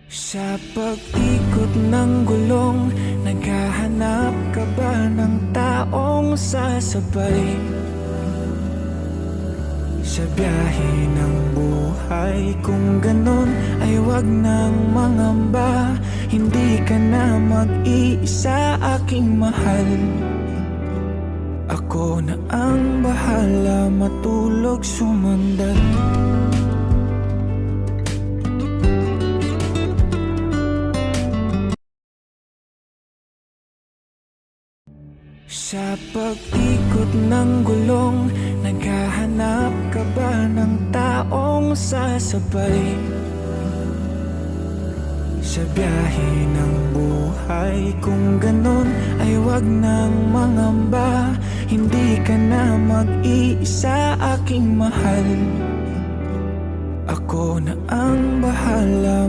Sa pag-ikot ng gulong, naghahanap ka ba ng taong sasabay? Sa biyahe ng buhay, kung ganon ay wag nang mangamba. Hindi ka na mag-iisa, aking mahal. Ako na ang bahala, matulog sumundan. Sa pag-ikot ng gulong, naghahanap ka ba ng taong sasabay? Sa biyahe ng buhay, kung ganon ay wag nang mangamba. Hindi ka na mag-iisa, aking mahal. Ako na ang bahala.